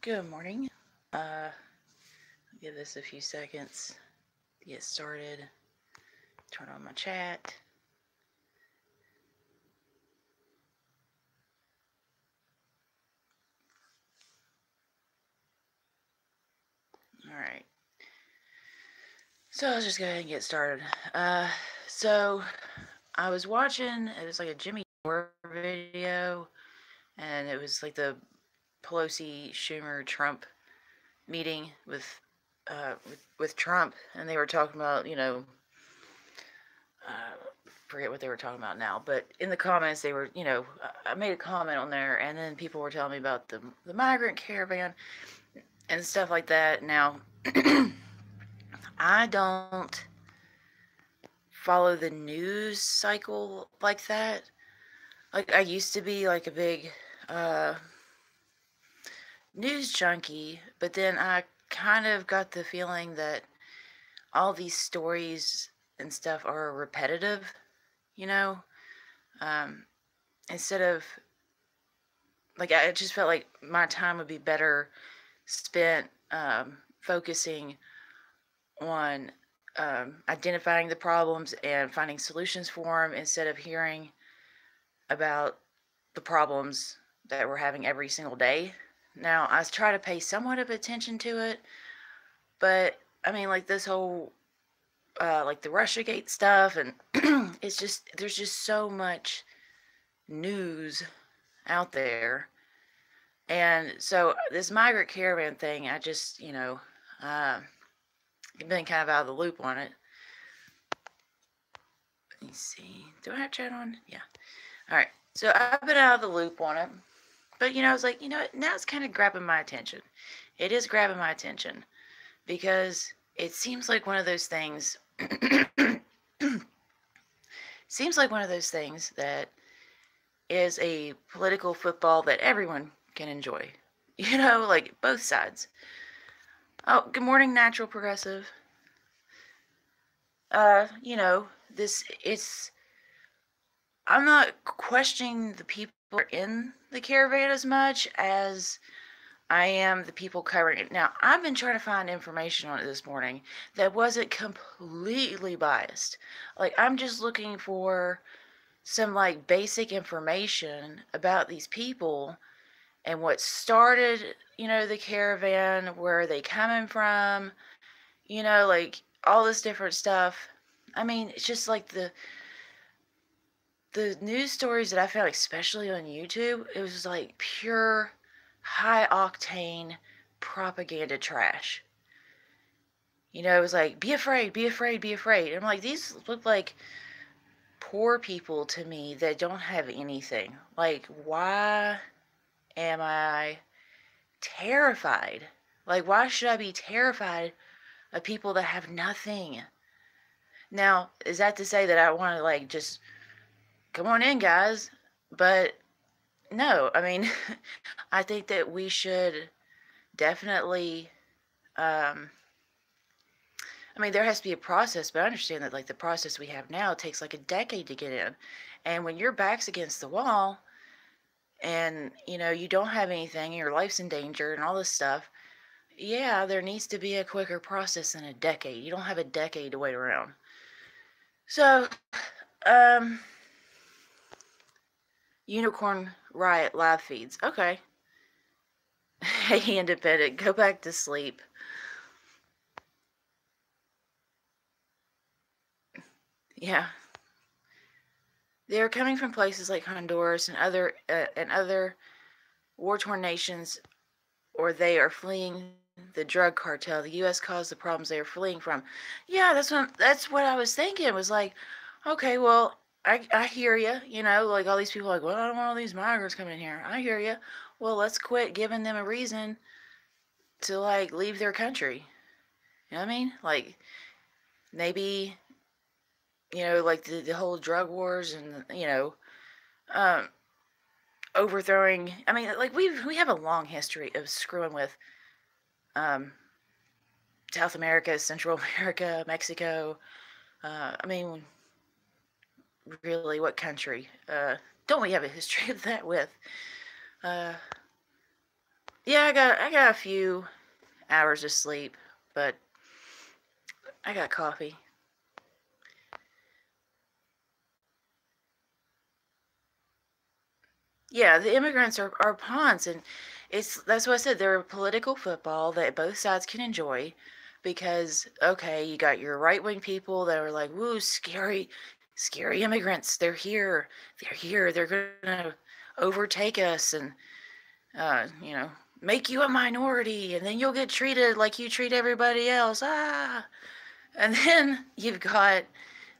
Good morning. Give this a few seconds to get started. Turn on my chat. All right. So let's just go ahead and get started. So I was watching. It was like a Jimmy Dore video, and it was like the Pelosi, Schumer, Trump meeting with Trump, and they were talking about forget what they were talking about now, but in the comments they were I made a comment on there, and then people were telling me about the Migrant Caravan and stuff like that. Now, I don't follow the news cycle like that. Like, I used to be like a big news junkie, but then I kind of got the feeling that all these stories and stuff are repetitive, you know? Um, Instead of, like, I just felt like my time would be better spent focusing on identifying the problems and finding solutions for them instead of hearing about the problems that we're having every single day. Now, I try to pay somewhat of attention to it, but I mean, like this whole, like the Russiagate stuff, and it's just, there's just so much news out there. And so, this migrant caravan thing, I just, been kind of out of the loop on it. Let me see. Do I have chat on? Yeah. All right. So I've been out of the loop on it. But, I was like, now it's kind of grabbing my attention. It is grabbing my attention because it seems like one of those things. Seems like one of those things that is a political football that everyone can enjoy. Like both sides. Oh, good morning, Natural Progressive. It's I'm not questioning the people in the caravan as much as I am the people covering it. Now, I've been trying to find information on it this morning that wasn't completely biased. Like, I'm just looking for some, like, basic information about these people and what started, the caravan, where are they coming from, like, all this different stuff. I mean, it's just like the news stories that I found, especially on YouTube, it was like pure high octane propaganda trash. It was like, be afraid, be afraid, be afraid. And I'm like, these look like poor people to me that don't have anything. Like, why am I terrified? Like, why should I be terrified of people that have nothing? Now, is that to say that I want to, like, just come on in, guys? But no, I mean, I think that we should definitely, I mean, there has to be a process, but I understand that, like, the process we have now takes like a decade to get in. And when your back's against the wall and, you don't have anything, and your life's in danger and all this stuff, yeah, there needs to be a quicker process than a decade. You don't have a decade to wait around. So, um, Unicorn Riot live feeds. Okay. Hey, Independent, go back to sleep. Yeah. They are coming from places like Honduras and other war-torn nations, or they are fleeing the drug cartel. The U.S. caused the problems they are fleeing from. Yeah, that's what I was thinking. It was like, okay, well, I hear you. Like all these people are like, well, I don't want all these migrants coming in here. I hear you. Well, let's quit giving them a reason to, like, leave their country. You know what I mean? Like, maybe, like the whole drug wars and, um, overthrowing. I mean, like, we have a long history of screwing with um, South America, Central America, Mexico. I mean, really, what country don't we have a history of that with? Uh, Yeah, I got a few hours of sleep, but I got coffee. Yeah, the immigrants are pawns, and that's what I said. They're a political football that both sides can enjoy, because okay, you got your right wing people that are like, "Woo, scary, scary immigrants! They're here, they're gonna overtake us, and you know, make you a minority, and then you'll get treated like you treat everybody else." Ah, and then you've got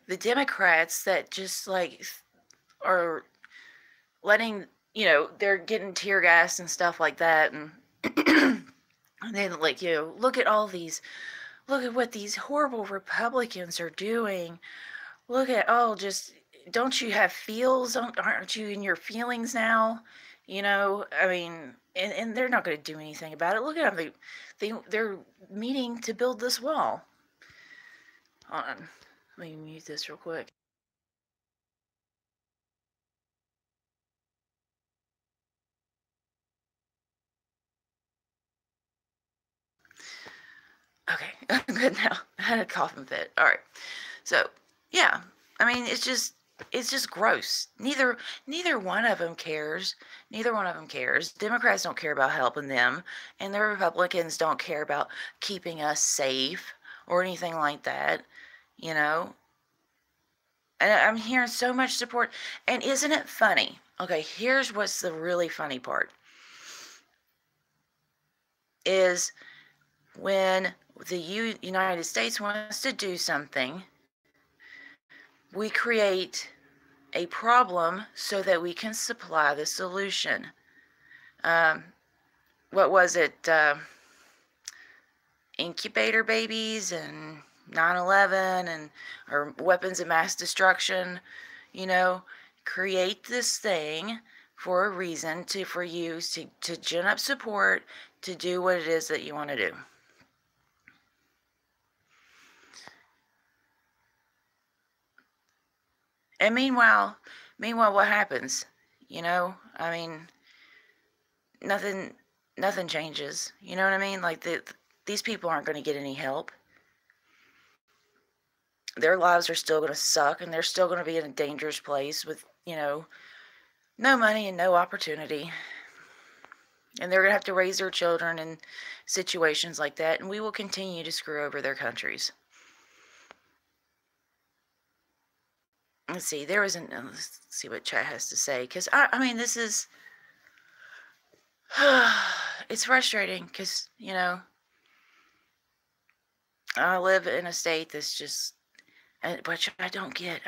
the Democrats that just like are letting, they're getting tear gas and stuff like that, and and then like, look at what these horrible Republicans are doing. Look at, oh, just, don't you have feels? Aren't you in your feelings now? I mean, and they're not going to do anything about it. Look at them. They're meeting to build this wall. Hold on. Let me mute this real quick. Okay, I'm good now. I had a coughing fit. All right. So, yeah. I mean, it's just gross. Neither one of them cares. Neither one of them cares. Democrats don't care about helping them, and the Republicans don't care about keeping us safe or anything like that, you know? And I'm hearing so much support. And isn't it funny? Okay, here's what's the really funny part is when the United States wants to do something, we create a problem so that we can supply the solution. What was it? Incubator babies and 9/11 and or weapons of mass destruction. You know, create this thing for a reason for you to gin up support to do what it is that you want to do. And meanwhile, what happens? I mean, nothing, nothing changes. You know what I mean? Like these people aren't going to get any help. Their lives are still going to suck, and they're still going to be in a dangerous place with no money and no opportunity. And they're going to have to raise their children in situations like that, and we will continue to screw over their countries. Let's see, let's see what chat has to say, because I mean, this is, it's frustrating, because, I live in a state that's just, which I don't get.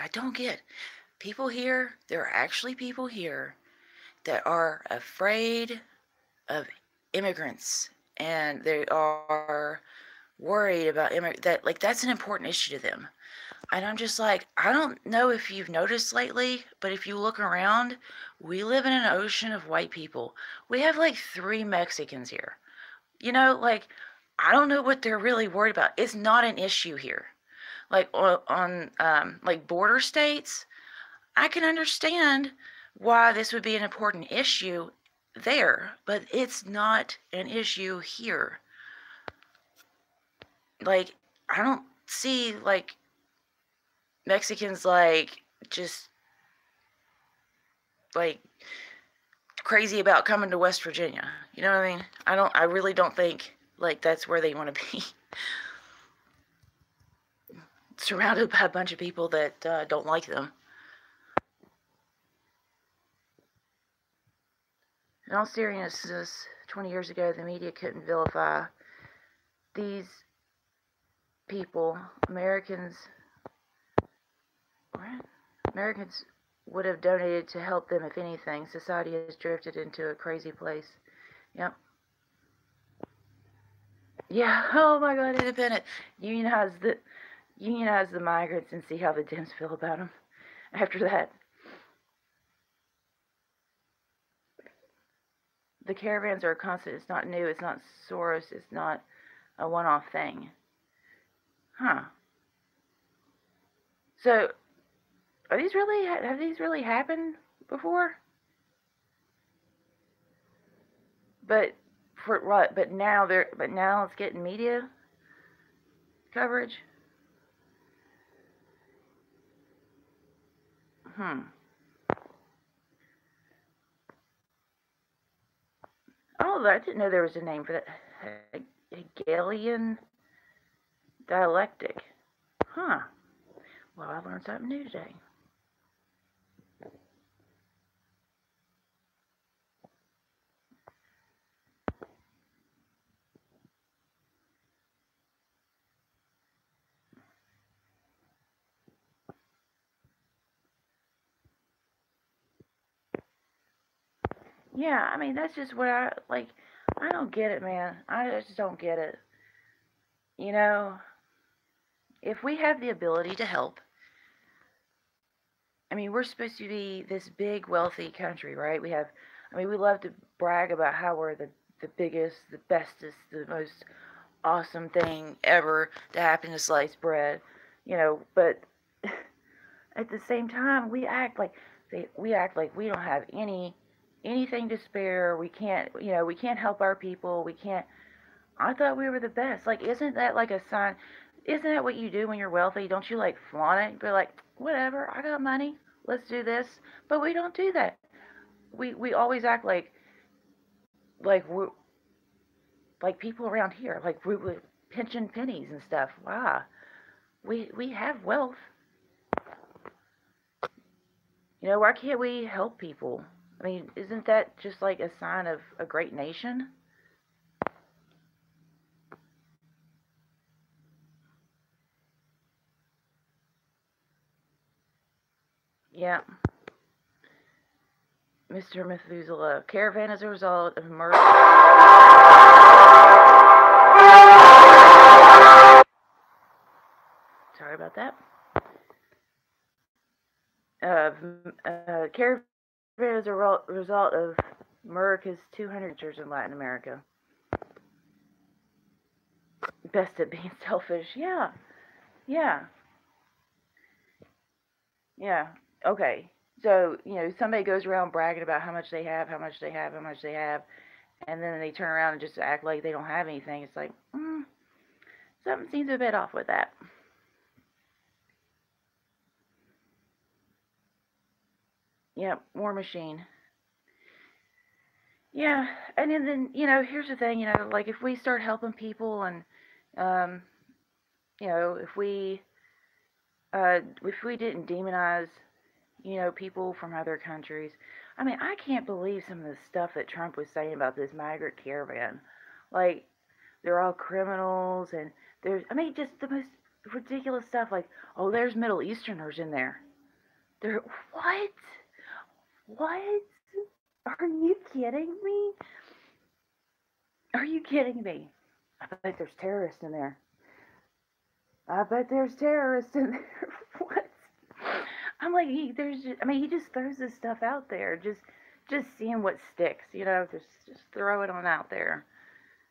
People here, there are actually people here that are afraid of immigrants, and they are worried about that, like, that's an important issue to them. And I'm just like, I don't know if you've noticed lately, but if you look around, we live in an ocean of white people. We have like 3 Mexicans here. Like, I don't know what they're really worried about. It's not an issue here. Like on like border states, I can understand why this would be an important issue there, but it's not an issue here. Like, I don't see like Mexicans like just like crazy about coming to West Virginia. You know what I mean? I really don't think like that's where they want to be. Surrounded by a bunch of people that don't like them. In all seriousness, 20 years ago, the media couldn't vilify these people. Americans would have donated to help them if anything. Society has drifted into a crazy place. Yep. Yeah. Oh my God, independent. Unionize the migrants and see how the Dems feel about them after that. The caravans are a constant. It's not new. It's not Soros. It's not a one-off thing. Huh. So, have these really happened before? But For what? But now it's getting media coverage. Hmm. Oh, I didn't know there was a name for that. Hegelian dialectic. Huh. Well, I learned something new today. Yeah, I mean, that's just what I like. I don't get it, man. I just don't get it. You know, if we have the ability to help, I mean, we're supposed to be this big, wealthy country, right? I mean, we love to brag about how we're the biggest, the bestest, the most awesome thing ever to happen to sliced bread, but at the same time, we act like we don't have anything to spare. We can't help our people. We can't. I thought we were the best. Like, isn't that like a sign? Isn't that what you do when you're wealthy? Don't you like flaunt it? Be like, whatever, I got money. Let's do this. But we don't do that. We always act like we like people around here, like we're pinching pennies and stuff. Wow, we have wealth. Why can't we help people? I mean, isn't that just like a sign of a great nation? Yeah, Mr. Methuselah. Caravan as a result of murder. Sorry about that. Caravan as a result of America's 200 years in Latin America. Best at being selfish. Yeah, yeah, yeah. Okay. So, somebody goes around bragging about how much they have, how much they have, how much they have, and then they turn around and just act like they don't have anything. It's like, something seems a bit off with that. Yep, War Machine. Yeah, and then here's the thing. Like if we start helping people and um, if we didn't demonize people from other countries. I mean, I can't believe some of the stuff that Trump was saying about this migrant caravan. Like, they're all criminals, and I mean, just the most ridiculous stuff. Like, oh, there's Middle Easterners in there. They're, what? What? Are you kidding me? Are you kidding me? I bet there's terrorists in there. I bet there's terrorists in there. What? I'm like, he just throws this stuff out there, just seeing what sticks, just throw it on out there.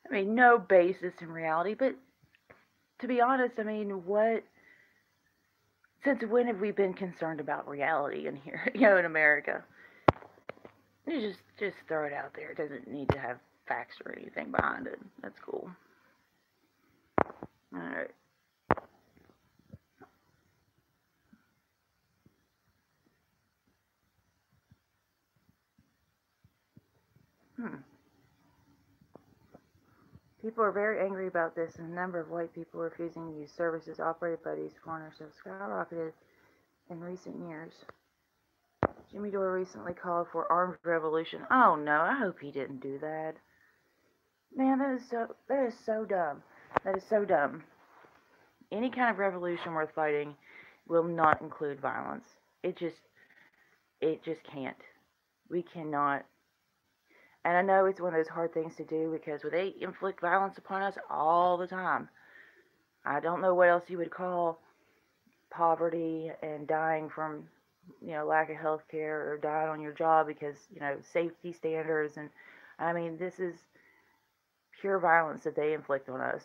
I mean, no basis in reality, but to be honest, I mean, since when have we been concerned about reality in here, in America? You just throw it out there. It doesn't need to have facts or anything behind it. That's cool. All right. Hmm. People are very angry about this, and the number of white people refusing to use services operated by these foreigners have skyrocketed in recent years. Jimmy Dore recently called for armed revolution. Oh no, I hope he didn't do that. Man, that is so dumb. That is so dumb. Any kind of revolution worth fighting will not include violence. It just can't. We cannot. And I know it's one of those hard things to do because they inflict violence upon us all the time. I don't know what else you would call poverty and dying from lack of health care or dying on your job because safety standards. And I mean, this is pure violence that they inflict on us,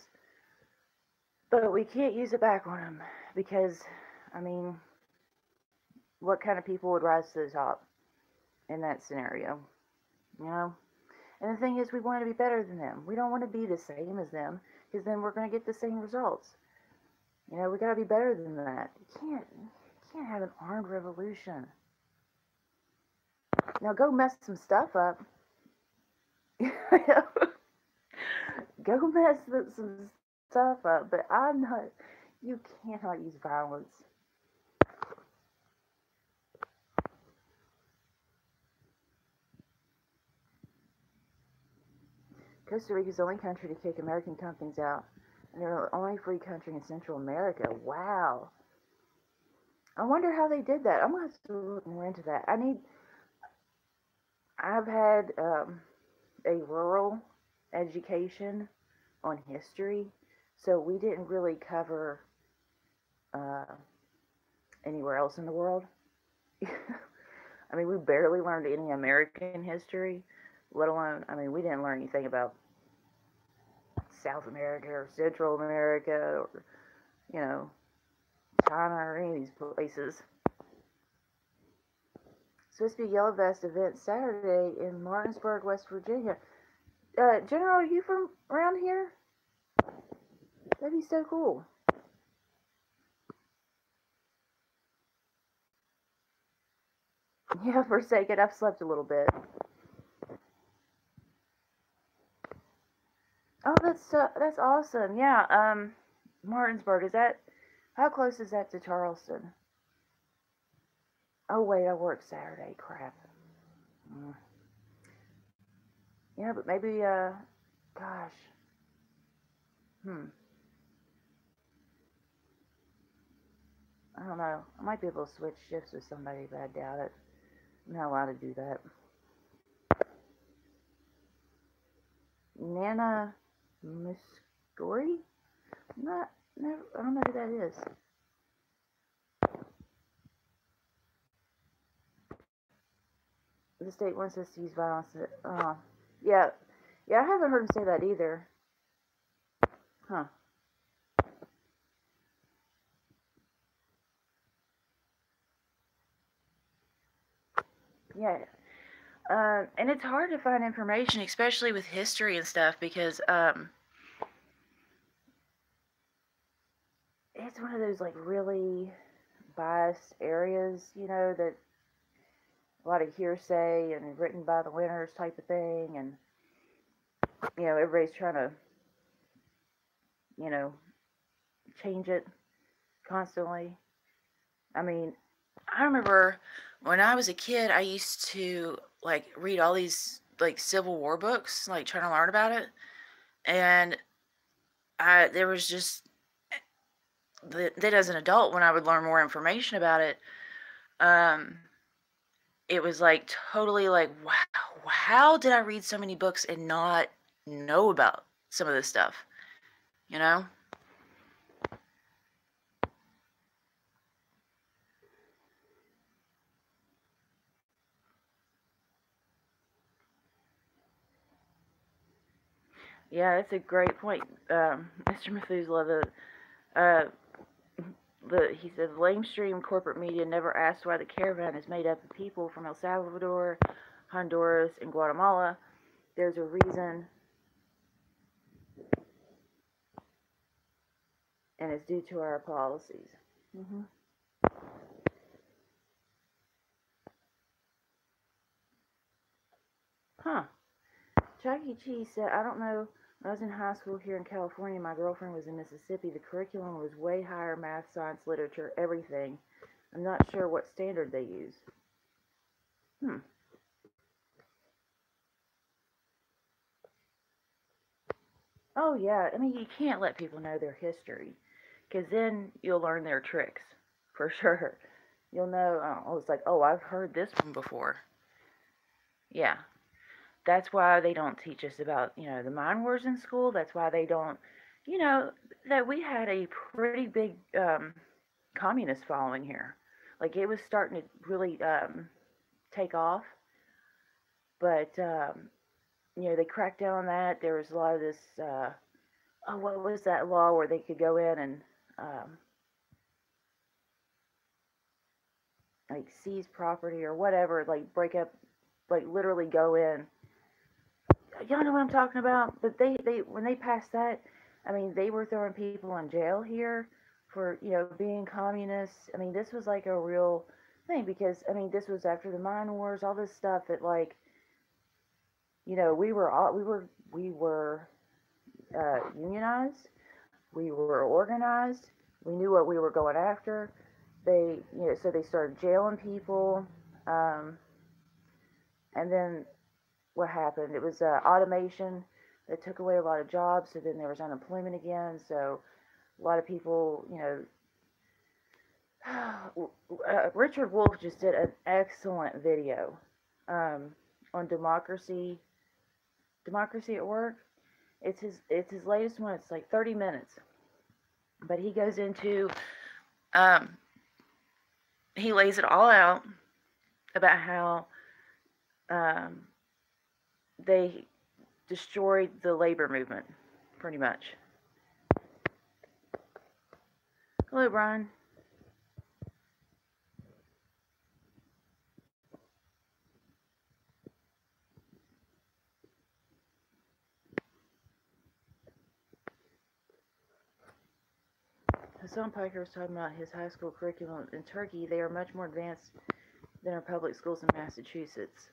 but we can't use it back on them because I mean, what kind of people would rise to the top in that scenario? you know And the thing is, we want to be better than them. We don't want to be the same as them, because then we're going to get the same results. We got to be better than that. You can't have an armed revolution. Now go mess some stuff up. Go mess some stuff up. But I'm not. You cannot use violence. Costa Rica is the only country to kick American companies out, and they're the only free country in Central America. Wow. I wonder how they did that. I'm gonna have to look more into that. I've had a rural education on history, so we didn't really cover uh, anywhere else in the world. I mean, we barely learned any American history, let alone, I mean, we didn't learn anything about South America or Central America or, you know, China or any of these places. Supposed to be a Yellow Vest event Saturday in Martinsburg, West Virginia. General, are you from around here? That'd be so cool. Yeah, for a second, I've slept a little bit. Oh, that's awesome. Yeah. Martinsburg, is that, how close is that to Charleston? Oh wait, I work Saturday. Crap. Mm. Yeah, but maybe gosh. Hmm. I don't know. I might be able to switch shifts with somebody, but I doubt it. I'm not allowed to do that. Nana Muscori? Not, never. I don't know who that is. The state wants us to use violence. Yeah, yeah. I haven't heard him say that either. Huh? Yeah. And it's hard to find information, especially with history and stuff, because it's one of those like really biased areas, that a lot of hearsay and written by the winners type of thing, and everybody's trying to you know change it constantly. I mean, I remember when I was a kid, I used to like read all these like Civil War books, like trying to learn about it, and there was just that as an adult, when I would learn more information about it, um, it was like totally like, wow, how did I read so many books and not know about some of this stuff? You know? Yeah, that's a great point, Mr. Methuselah. Uh, he said the lamestream corporate media never asked why the caravan is made up of people from El Salvador, Honduras, and Guatemala. There's a reason, and it's due to our policies. Hmm. Huh. Chuck E. Cheese said, I don't know. When I was in high school here in California, my girlfriend was in Mississippi. The curriculum was way higher, math, science, literature, everything. I'm not sure what standard they use. Hmm. Oh, yeah. I mean, you can't let people know their history, because then you'll learn their tricks, for sure. You'll know, oh, it's like, oh, I've heard this one before. Yeah. That's why they don't teach us about, the mine wars in school. That's why they don't, you know, that we had a pretty big communist following here. Like it was starting to really take off, but they cracked down on that. There was a lot of this. Oh, what was that law where they could go in and um, like seize property or whatever, like break up, like literally go in. y'all know what I'm talking about. But they when they passed that, I mean, they were throwing people in jail here for being communists. I mean, this was like a real thing because I mean, this was after the mine wars, all this stuff that like we were unionized, we were organized, we knew what we were going after. So they started jailing people, um, and then what happened? It was automation that took away a lot of jobs. So then there was unemployment again. So a lot of people, Richard Wolff just did an excellent video um, on democracy at work. It's his latest one. It's like 30 minutes, but he goes into um, he lays it all out about how um, they destroyed the labor movement, pretty much. Hello, Brian. Hassan Piker was talking about his high school curriculum in Turkey. They are much more advanced than our public schools in Massachusetts.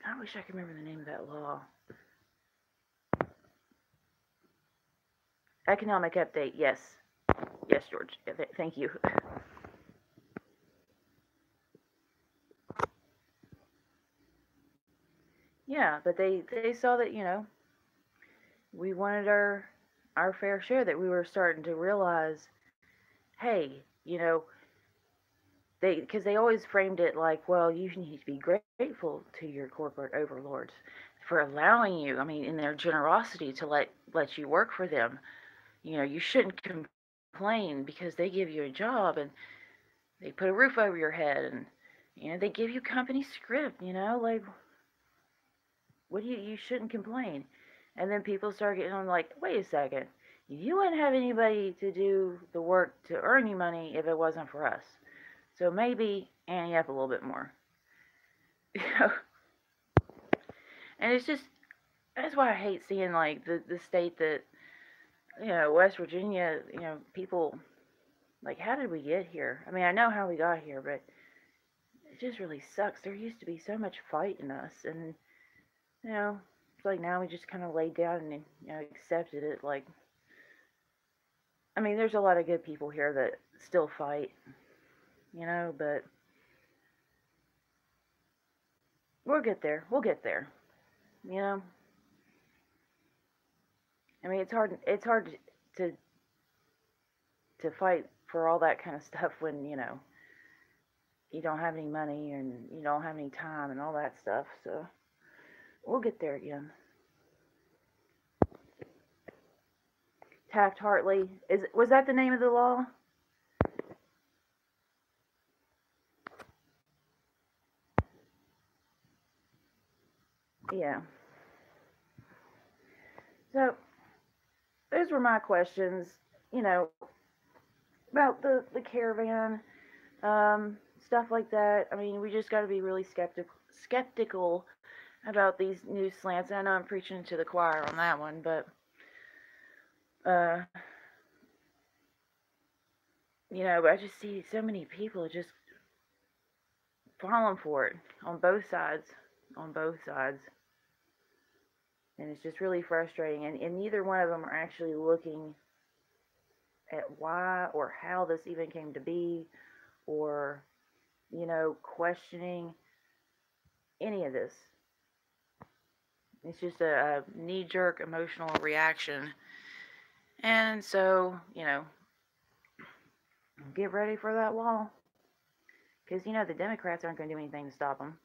I wish I could remember the name of that law. Economic update, yes. Yes, George. Thank you. Yeah, but they saw that, we wanted our fair share, that we were starting to realize, hey, because they always framed it like, well, you need to be grateful to your corporate overlords for allowing you, I mean, in their generosity to let you work for them. You shouldn't complain because they give you a job and they put a roof over your head and they give you company script, like what do you shouldn't complain. And then people start getting on like, wait a second, you wouldn't have anybody to do the work to earn you money if it wasn't for us. So maybe ante up a little bit more. And it's just, that's why I hate seeing like the state that West Virginia, people like, how did we get here? I mean, I know how we got here, but it just really sucks. There used to be so much fight in us, and it's like now we just kind of laid down and accepted it. Like, I mean, there's a lot of good people here that still fight, but we'll get there. We'll get there. You know, I mean, it's hard to to fight for all that kind of stuff when you don't have any money and you don't have any time and all that stuff. So we'll get there again. Taft Hartley, was that the name of the law? Yeah. So those were my questions. You know about the caravan, stuff like that. I mean, we just got to be really skeptical about these new slants. I know I'm preaching to the choir on that one, but uh, I just see so many people just falling for it on both sides, and it's just really frustrating. And neither one of them are actually looking at why or how this even came to be, or questioning any of this. It's just a knee-jerk emotional reaction. And so, get ready for that wall. Because, the Democrats aren't going to do anything to stop them.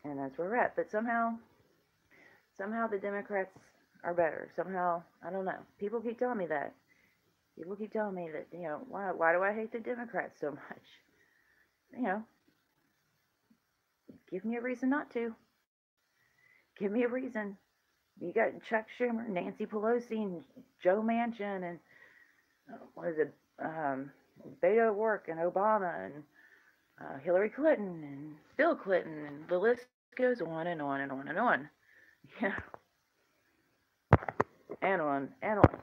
And that's where we're at. But somehow the Democrats are better. Somehow, I don't know. People keep telling me that. People keep telling me that, why do I hate the Democrats so much? Give me a reason not to. Give me a reason. You got Chuck Schumer, Nancy Pelosi, and Joe Manchin, and what is it? Beto O'Rourke and Obama and Hillary Clinton and Bill Clinton, and the list goes on and on and on and on. Yeah, and on and on.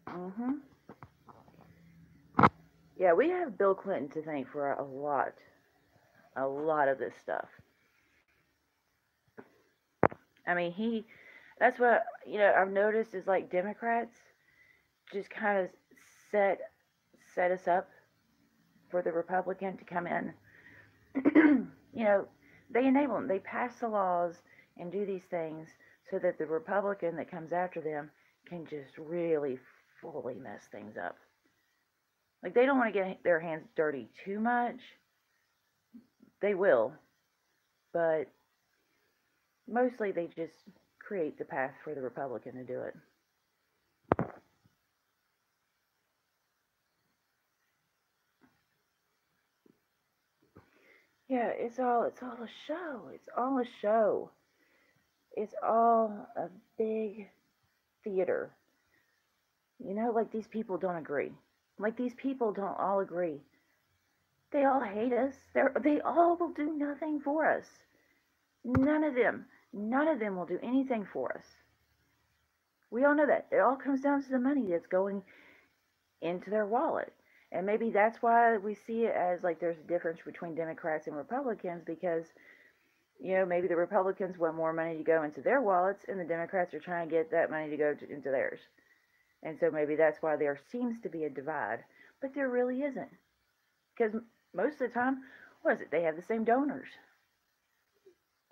Mhm. Yeah, we have Bill Clinton to thank for a lot of this stuff. I mean, that's what, I've noticed is like Democrats just kind of set set us up for the Republican to come in. you know, they enable them. They pass the laws and do these things so that the Republican that comes after them can just really fully mess things up. Like they don't want to get their hands dirty too much. They will, but mostly they just create the path for the Republican to do it. Yeah, it's all a show. It's all a show. It's all a big theater. Like these people don't agree. Like these people don't all agree. They all hate us. They all will do nothing for us. None of them will do anything for us. We all know that. It all comes down to the money that's going into their wallet. And maybe that's why we see it as like there's a difference between Democrats and Republicans because, maybe the Republicans want more money to go into their wallets and the Democrats are trying to get that money to go into theirs. And so maybe that's why there seems to be a divide. But there really isn't. Because most of the time, what is it? They have the same donors.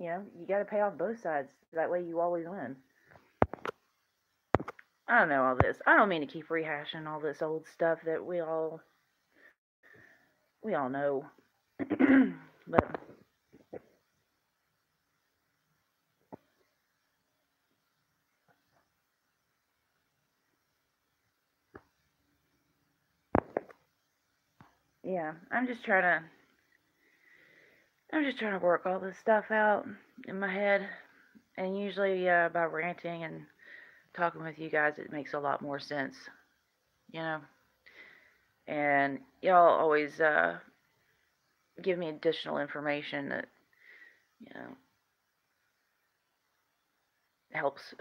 You got to pay off both sides. That way you always win. I don't know all this. I don't mean to keep rehashing all this old stuff that we all know. But yeah, I'm just trying to work all this stuff out in my head, and usually by ranting and talking with you guys, it makes a lot more sense, you know. And y'all always give me additional information that you know helps.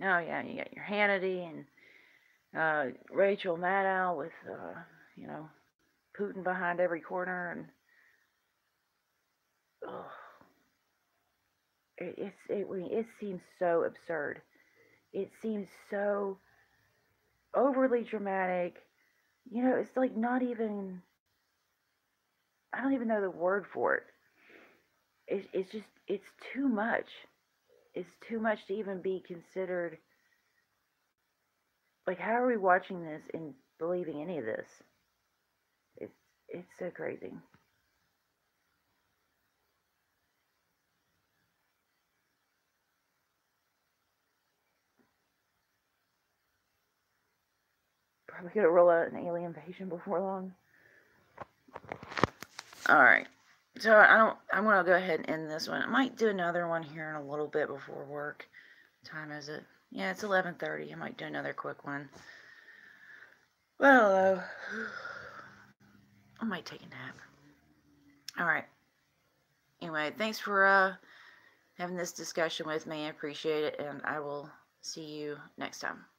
Oh yeah, you got your Hannity and Rachel Maddow with you know Putin behind every corner, and oh, it seems so absurd. It seems so overly dramatic. It's like not even. I don't even know the word for it. It's just it's too much. It's too much to even be considered. Like, how are we watching this and believing any of this? It's it's so crazy. Probably gonna roll out an alien invasion before long. All right. So I don't. I'm gonna go ahead and end this one. I might do another one here in a little bit before work. What time is it? Yeah, it's 11:30. I might do another quick one. Well, I might take a nap. All right. Anyway, thanks for having this discussion with me. I appreciate it, and I will see you next time.